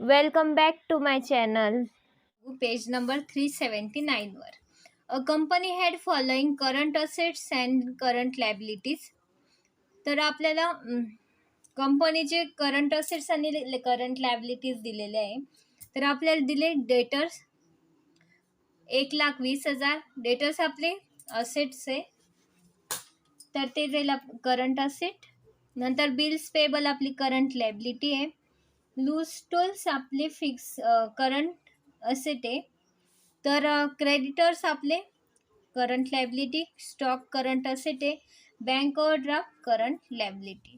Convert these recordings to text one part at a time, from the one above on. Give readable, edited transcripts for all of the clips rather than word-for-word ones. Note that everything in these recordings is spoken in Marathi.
Welcome back to my channel. Page number 379 वर a company had following current assets and current liabilities. तर आपल्याला कंपनीचे करंट असेट्स आणि करंट लायबिलिटीज दिलेले आहे. तर आपल्याला दिले डेटर्स 1,20,000. डेटर्स आपले असेट्स आहे, तर ते जाईल करंट असेट. नंतर बिल्स पेबल आपली करंट लायबिलिटी आहे. लूज टूल्स आपले फिक्स करंट असेट आहे. तर क्रेडिटर्स आपले current liability, stock current asset आहे, बँक ओव्हरड्राफ्ट करंट लायबिलिटी.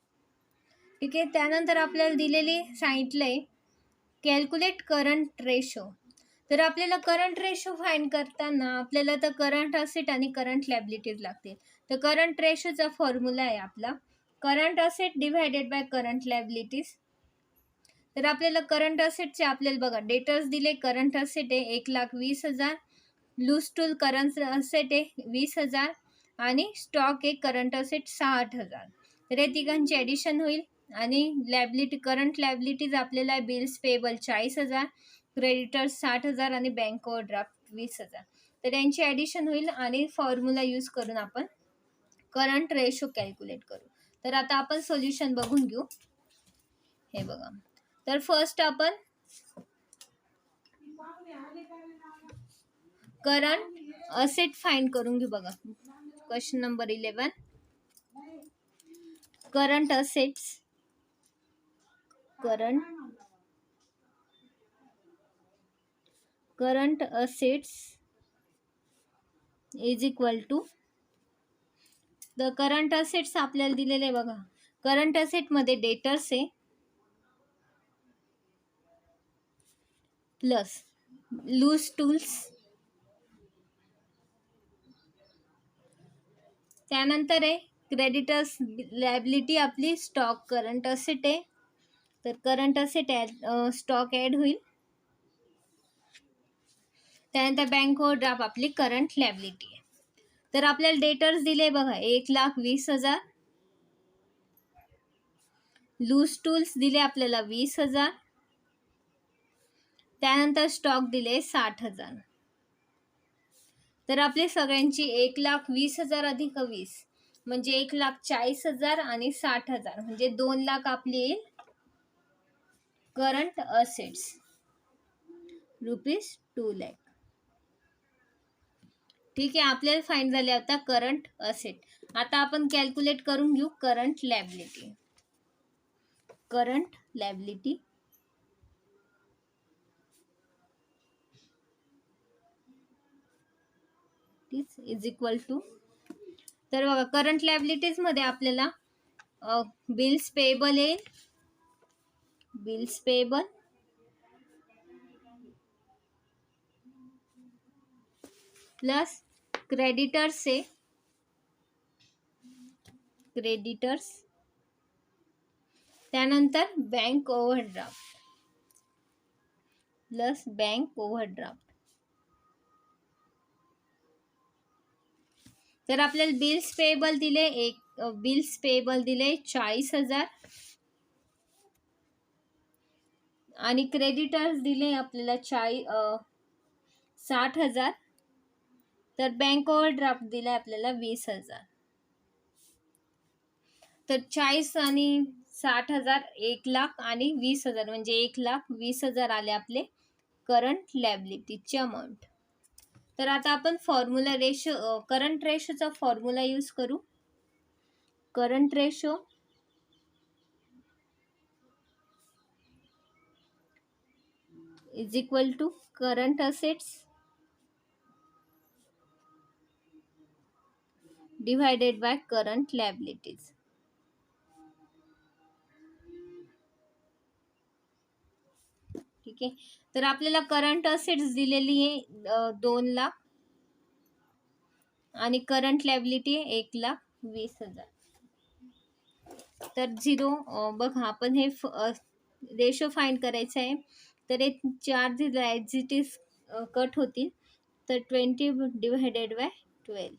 ठीक आहे. त्यानंतर आपल्याला दिलेली सांगितलं आहे कॅल्क्युलेट करंट रेशो. तर आपल्याला करंट रेशो फाइंड करताना आपल्याला तर करंट असेट आणि करंट लायबिलिटीज लागतील. तर करंट रेशोचा फॉर्म्युला आहे आपला current asset divided by current liabilities. तर आपल्याला करंट असेटचे आपल्याला बघा डेटर्स दिले, करंट असेट आहे 1,20,000, लूज टूल करंट असेट आहे 20,000 आणि स्टॉक आहे करंट असेट 60,000. तर हे तिघांची ॲडिशन होईल. आणि लायबिलिटी करंट लायबिलिटीज आपल्याला बिल्स पेबल 40,000, क्रेडिटर्स 60,000 आणि बँक ओव्हरड्राफ्ट 20,000. तर यांची ॲडिशन होईल आणि फॉर्म्युला यूज करून आपण करंट रेशो कॅल्क्युलेट करू. तर आता आपण सोल्युशन बघून घेऊ. हे बघा, तर फर्स्ट आपण करंट असेट फाइंड करून घेऊ. बघा question number 11, current assets current assets is equal to the current assets आपल्याला दिलेले आहे. बघा करंट असेट मध्ये डेटर्स आहे प्लस लूज टूल्स, त्यानंतर आहे क्रेडिटर्स लायबिलिटी आपली स्टॉक करंट असेट आहे. तर करंट असेट स्टॉक ॲड होईल. त्यानंतर बँक ओव्हरड्राफ्ट आपली करंट लायबिलिटी आहे. तर आपल्याला डेटर्स दिले बघा 1,20,000, लूज टूल्स दिले आपल्याला 20,000, त्यानंतर स्टॉक दिले 60,000. तर आपले सगळ्यांची 1,20,000 अधिक 20 म्हणजे 1,40,000 आणि 60,000 म्हणजे 2,00,000 आपली येईल करंट असेट्स ₹2,00,000. ठीक आहे. आपल्याला फाइंड झाले आता करंट असेट. आता आपण कॅल्क्युलेट करून घेऊ current liability. Current liability is equal to, तर बघा करंट लायबिलिटीज मध्ये आपल्याला बिल्स पेबल येईल, बिल्स पेबल प्लस क्रेडिटर्स आहे, क्रेडिटर्स, त्यानंतर bank overdraft plus bank overdraft. तर आपल्याला बिल्स पेबल दिले 40,000 आणि क्रेडिटर्स दिले आपल्याला 60,000. तर बँक ओव्हरड्राफ्ट दिले आपल्याला 20,000. तर 40 आणि 60,000 1,00,000 आणि 20,000 म्हणजे 1,20,000 आले आपले करंट लायबिलिटीचे अमाऊंट. तर आता आपण फॉर्म्युला करंट रेशोचा फॉर्म्युला यूज करू. Current ratio is equal to current assets divided by current liabilities. ठीक आहे. तर आपल्याला करंट असेट्स दिलेली आहे 2,00,000 आणि करंट लायबिलिटी आहे 1,20,000. तर 0 बघा आपण हे रेशो फाइंड करायचं आहे. तर हे 4 ॲज इट इज कट होतील. तर 20 डिवायडेड बाय 12.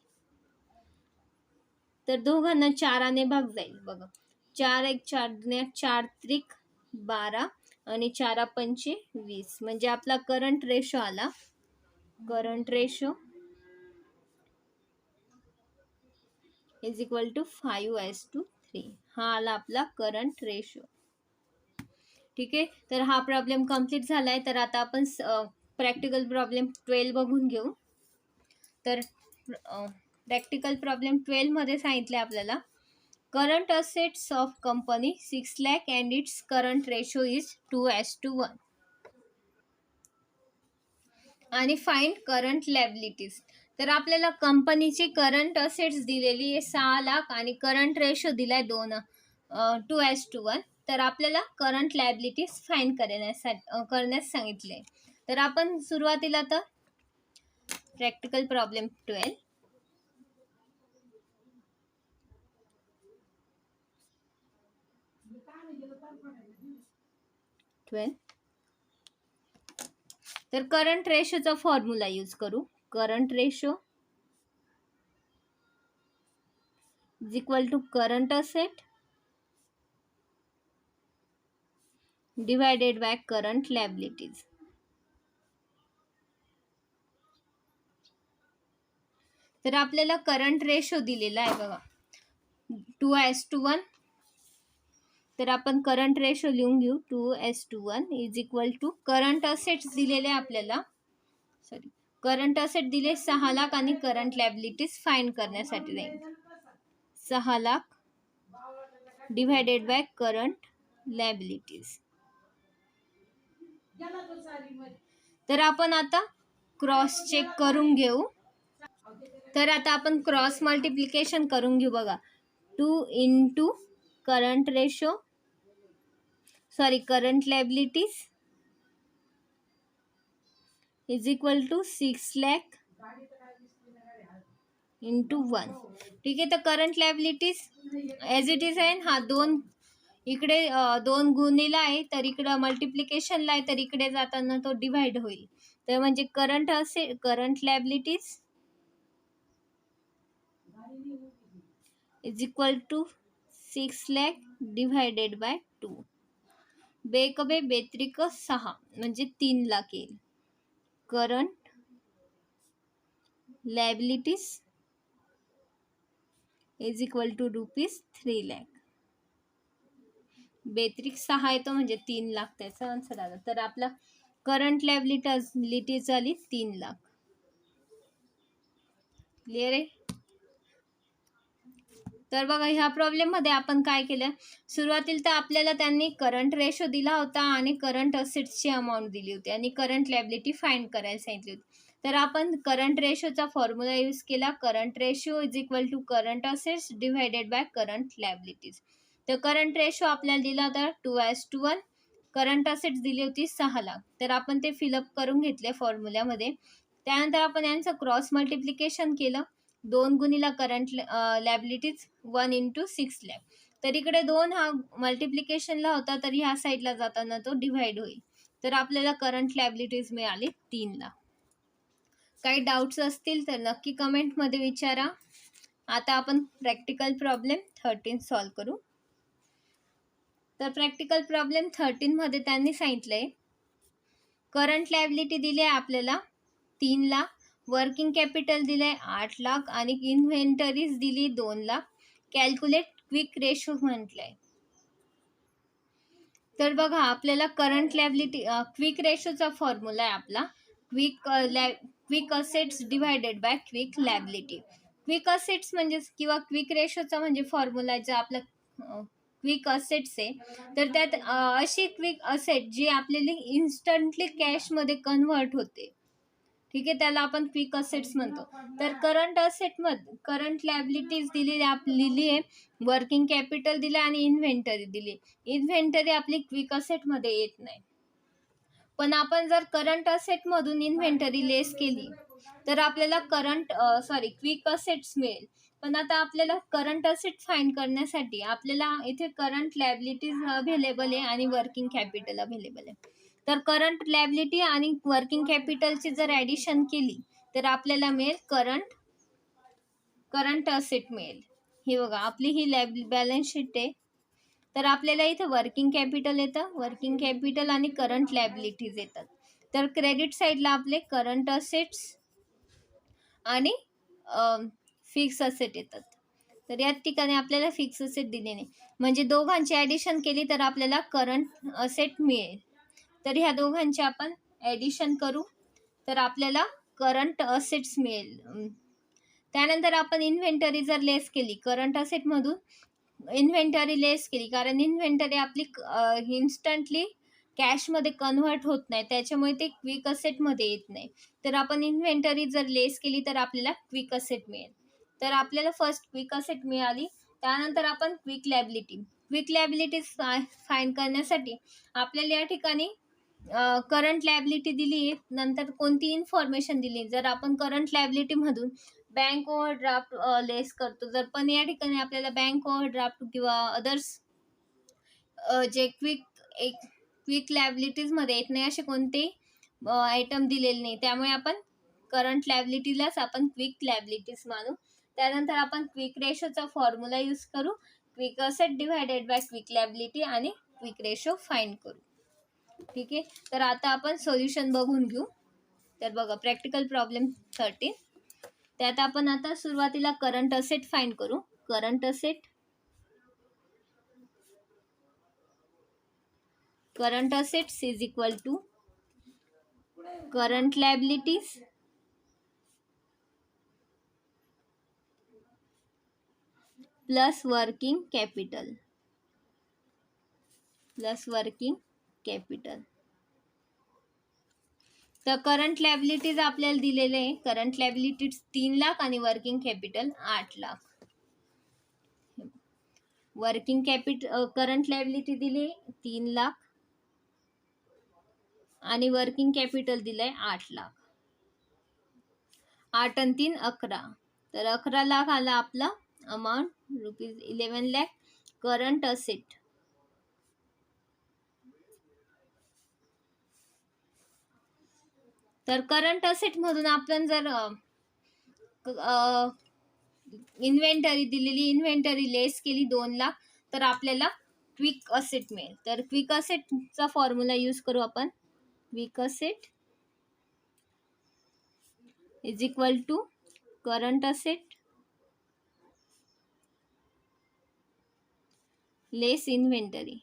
तर दोघांना 4 भाग जाईल. बघा 4 1 4 4 त्रिक 12 आणि 4 पंचे 20, म्हणजे आपला करंट रेशो आला. Current ratio is equal to 5:3. हा आला आपला करंट रेशो. ठीक आहे, तर हा प्रॉब्लेम कम्प्लीट झालाय. तर आता आपण प्रॅक्टिकल प्रॉब्लेम 12 बघून घेऊ. तर प्रॅक्टिकल प्रॉब्लेम 12 मध्ये सांगितले आपल्याला current assets of company 6 lakh and its current ratio is 2:1 आणि फाइंड करंट लॅबिलिटीज. तर आपल्याला कंपनीची करंट असेट्स दिलेली आहे 6 लाख आणि करंट रेशो दिलाय 2:1. तर आपल्याला करंट लॅबिलिटीज फाइंड करण्यास सांगितले. तर आपण सुरुवातीला तर प्रॅक्टिकल प्रॉब्लेम 12. तर करंट रेशोचा फॉर्म्युला यूज करू. Current ratio is equal to current asset divided by current liabilities. तर आपल्याला करंट रेशो दिलेला आहे बघा 2:1. तर आपण करंट रेशो लिहून घेऊ. 2:1 is equal to current assets दिलेले आपल्याला, करंट असेट दिले 6 लाख आणि करंट लॅबिलिटीज फाइंड करण्यासाठी राहील 6 lakh divided by current liabilities. तर आपण आता क्रॉस चेक करून घेऊ. तर आता आपण क्रॉस मल्टिप्लिकेशन करून घेऊ बघा. 2 into current ratio current liabilities is equal to 6 lakh into 1. ठीक आहे, तर current liabilities as it is आहे. हा 2 इकडे 2 गुणिला आहे, तर इकडं मल्टिप्लिकेशनला आहे, तर इकडे जाताना तो डिवाइड होईल. तर म्हणजे current liabilities is equal to 6 lakh divided by 2. बेकबे बेत्रिक 6 म्हणजे 3 लाख येईल. Current liabilities is equal to ₹3 lakh. बेत्रिक 6 येतो म्हणजे 3 लाख त्याचा आन्सर आला. तर आपला करंट लॅबिलिटीज झाली 3 लाख. क्लिअर आहे. तर बघा ह्या प्रॉब्लेम मध्ये आपण काय केलं, सुरुवातीला तर आपल्याला त्यांनी करंट रेशो दिला होता आणि करंट असेट्सची अमाऊंट दिली होती आणि करंट लॅबिलिटी फाइंड करायला सांगितली होती. तर आपण करंट रेशोचा फॉर्म्युला यूज केला. Current ratio is equal to current assets divided by current liabilities. तर करंट रेशो आपल्याला दिला होता 2:1. करंट असेट्स दिली होती 6 लाख. तर आपण ते फिलअप करून घेतले फॉर्म्युल्यामध्ये. त्यानंतर आपण यांचं क्रॉस मल्टिप्लिकेशन केलं. 2 गुणिला करंट लॅबिलिटीज 1 इंटू 6 लाख. तर इकडे 2 हा मल्टिप्लिकेशनला होता, तर ह्या साईडला जाताना तो डिव्हाइड होईल. तर आपल्याला करंट लॅबिलिटीज मिळाली 3 लाख. काही डाऊट्स असतील तर नक्की कमेंटमध्ये विचारा. आता आपण प्रॅक्टिकल प्रॉब्लेम 13 सॉल्व करू. तर प्रॅक्टिकल प्रॉब्लेम 13 मध्ये त्यांनी सांगितलंय करंट लॅबिलिटी दिली आहे आपल्याला 3 लाख, वर्किंग कॅपिटल दिलंय 8 लाख आणि इन्व्हेंटरीज दिली 2 लाख. कॅल्क्युलेट क्विक रेशो म्हटलंय. तर बघा आपल्याला करंट लॅबिलिटी क्विक रेशोचा फॉर्म्युला आहे आपला quick assets divided by quick liability. Quick assets म्हणजे किंवा क्विक रेशोचा म्हणजे फॉर्म्युला जो आपला क्विक असेट्स आहे, तर त्यात अशी क्विक असेट जी आपल्याला इन्स्टंटली कॅशमध्ये कन्व्हर्ट होते. ठीक आहे, त्याला आपण क्विक असेट्स म्हणतो. तर करंट असेटमध्ये करंट लॅबिलिटीज लिहिली आहे, वर्किंग कॅपिटल दिलं आणि इन्व्हेंटरी दिली. इन्व्हेंटरी आपली क्विक असेटमध्ये येत नाही, पण आपण जर करंट असेटमधून इन्व्हेंटरी लेस केली तर आपल्याला क्विक असेट्स मिळेल. पण आता आपल्याला करंट असेट फाइंड करण्यासाठी आपल्याला इथे करंट लॅबिलिटीज अवेलेबल आहे आणि वर्किंग कॅपिटल अवेलेबल आहे. तर करंट लॅबिलिटी आणि वर्किंग कॅपिटलची जर ॲडिशन केली तर आपल्याला मिळेल करंट असेट मिळेल. हे बघा आपली ही बॅलन्स शीट आहे तर आपल्याला इथं वर्किंग कॅपिटल येतं, वर्किंग कॅपिटल आणि करंट लायबिलिटीज येतात. तर क्रेडिट साईडला आपले करंट असेट्स आणि फिक्स असेट येतात. तर या ठिकाणी आपल्याला फिक्स असेट दिले नाही, म्हणजे दोघांची ॲडिशन केली तर आपल्याला करंट असेट मिळेल. तर ह्या दोघांचे आपण ॲडिशन करू तर आपल्याला करंट असेट्स मिळेल. त्यानंतर आपण इन्व्हेंटरी जर लेस केली, करंट असेटमधून इन्व्हेंटरी लेस केली, कारण इन्व्हेंटरी आपली इन्स्टंटली कॅशमध्ये कन्व्हर्ट होत नाही, त्याच्यामुळे ते क्विक असेटमध्ये येत नाही. तर आपण इन्व्हेंटरी जर लेस केली तर आपल्याला क्विक असेट मिळेल. तर आपल्याला फर्स्ट क्विक असेट मिळाली. त्यानंतर आपण क्विक लॅबिलिटीज फाइंड करण्यासाठी आपल्याला या ठिकाणी करंट लायबिलिटी दिली आहे, नंतर कोणती इन्फॉर्मेशन दिली. जर आपण करंट लायबिलिटीमधून बँक ओव्हरड्राफ्ट लेस करतो, जर पण या ठिकाणी आपल्याला बँक ओव्हरड्राफ्ट किंवा अदर्स जे क्विक लायबिलिटीजमध्ये येत नाही असे कोणते आयटम दिलेले नाही, त्यामुळे आपण करंट लायबिलिटीलाच आपण क्विक लायबिलिटीज मानू. त्यानंतर आपण क्विक रेशोचा फॉर्म्युला यूज करू, quick asset divided by quick liability आणि क्विक रेशो फाइंड करू. ठीक आहे, तर आता आपण सोल्युशन बघून घेऊ. तर बघा, प्रॅक्टिकल प्रॉब्लेम 13. त्यात आपण आता सुरुवातीला करंट असेट फाइंड करू. Current assets is equal to current liabilities plus working capital तर करंट लायबिलिटीज आपल्याला दिलेले आहे. करंट लायबिलिटीज 3 लाख आणि working capital 8 lakh. Working capital current liability दिली 3 लाख आणि वर्किंग कॅपिटल दिलंय 8 लाख. 8 आणि 3 11, तर 11 लाख आला आपला अमाऊंट, ₹11 लाख करंट असेट. तर करंट असेट मधून आपण जर इन्व्हेंटरी दिलेली, इन्व्हेंटरी लेस केली 2 लाख, तर आपल्याला क्विक असेट मिळेल. तर क्विक असेटचा फॉर्म्युला यूज करू आपण. Quick asset is equal to current asset less inventory.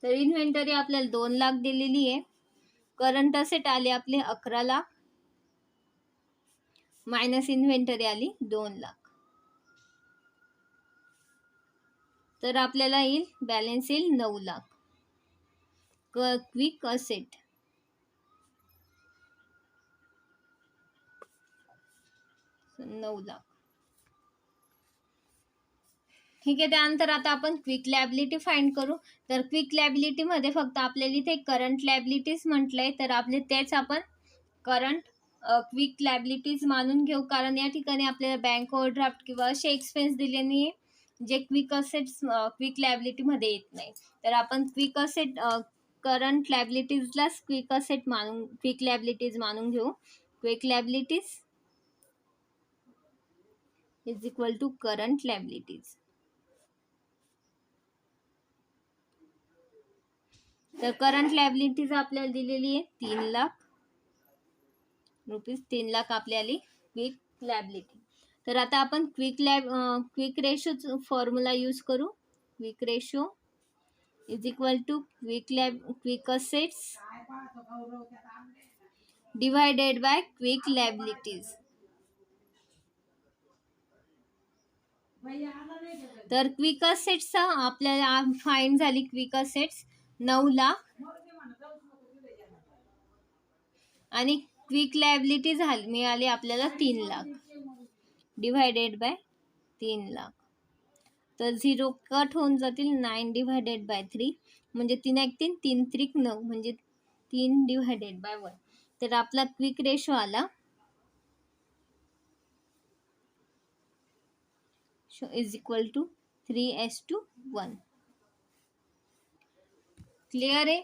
तर इन्व्हेंटरी आपल्याला 2 लाख दिलेली आहे, करंट असेट आले आपले 11 लाख मायनस इन्व्हेंटरी आली 2 लाख. तर आपल्याला येईल बॅलन्स येईल 9 लाख. Quick asset 9 lakh. ठीक आहे, त्यानंतर आता आपण क्विक लायबिलिटी फाइंड करू. तर क्विक लायबिलिटी मध्ये फक्त आपल्याला इथे करंट लायबिलिटीज म्हटलंय, तर आपले तेच आपण करंट क्विक लायबिलिटीज मानून घेऊ, कारण या ठिकाणी आपल्याला बँक ओव्हरड्राफ्ट किंवा असे एक्सपेन्स दिले नाही जे क्विक असेट्स क्विक लायबिलिटी मध्ये येत नाही. तर आपण क्विक असेट करंट लायबिलिटीजलाच क्विक असेट मानून क्विक लायबिलिटीज मानून घेऊ. Quick liabilities is equal to current liabilities. तर करंट लायबिलिटीज आपल्याला दिलेली आहे 3 लाख रुपीज. 3 लाख आपल्याला क्विक लायबिलिटी. तर आता आपण क्विक रेशो फॉर्म्युला यूज करू. Quick ratio is equal to quick assets divided by quick liabilities. तर क्विक असेट्स आपल्याला फाइंड झाली, क्विक असेट्स 9 लाख आणि क्विक लायबिलिटी झाली मिळाली आपल्याला 3 लाख डिवायडेड बाय 3 लाख. तर 0 कट होऊन जातील. 9 डिवायडेड बाय 3 म्हणजे 3 1 3 3 3 9 म्हणजे 3 डिवायडेड बाय 1. तर आपला क्विक रेशो आला इज इक्वल टू 3:1. क्लिअर आहे?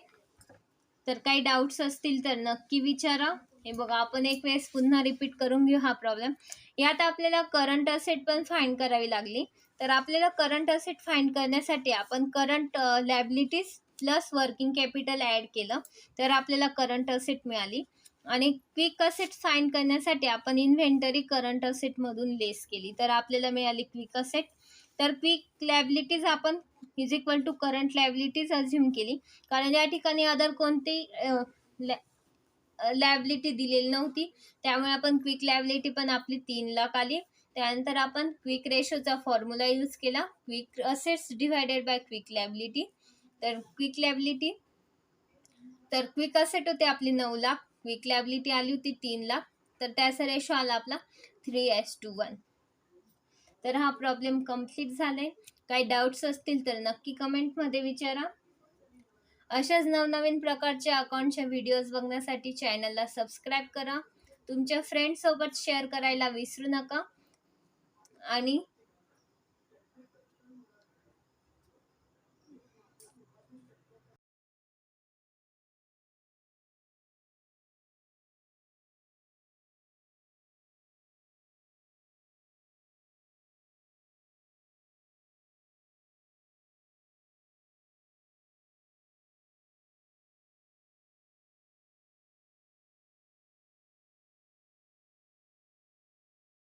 तर काही डाऊट्स असतील तर नक्की विचारा. हे बघा, आपण एक वेळेस पुन्हा रिपीट करून घेऊ हा प्रॉब्लेम. यात आपल्याला करंट असेट पण फाइंड करावी लागली. तर आपल्याला करंट असेट फाइंड करण्यासाठी आपण current liabilities plus working capital add केलं, तर आपल्याला करंट असेट मिळाली. आणि क्विक असेट फाइंड करण्यासाठी आपण इन्व्हेंटरी करंट असेटमधून लेस केली, तर आपल्याला मिळाली क्विक असेट. तर क्विक लायबिलिटीज आपण is equal to current liabilities assume केली, कारण या ठिकाणी अदर कोणती लायबिलिटी दिलेली नव्हती, त्यामुळे आपण क्विक लायबिलिटी पण आपली 3 लाख आली. त्यानंतर आपण क्विक रेशोचा फॉर्म्युला यूज केला, quick assets divided by quick liability. तर क्विक असेट होते आपली 9 लाख, क्विक लायबिलिटी आली होती 3 लाख, तर त्याचा रेशो आला आपला 3:1. तर हा प्रॉब्लेम कम्प्लीट झालाय. काही डाऊट्स असतील तर नक्की कमेंटमध्ये विचारा. अशाच नवनवीन प्रकारच्या अकाउंटच्या व्हिडिओज बघण्यासाठी चॅनलला सबस्क्राईब करा. तुमच्या फ्रेंड्ससोबत शेअर करायला विसरू नका. आणि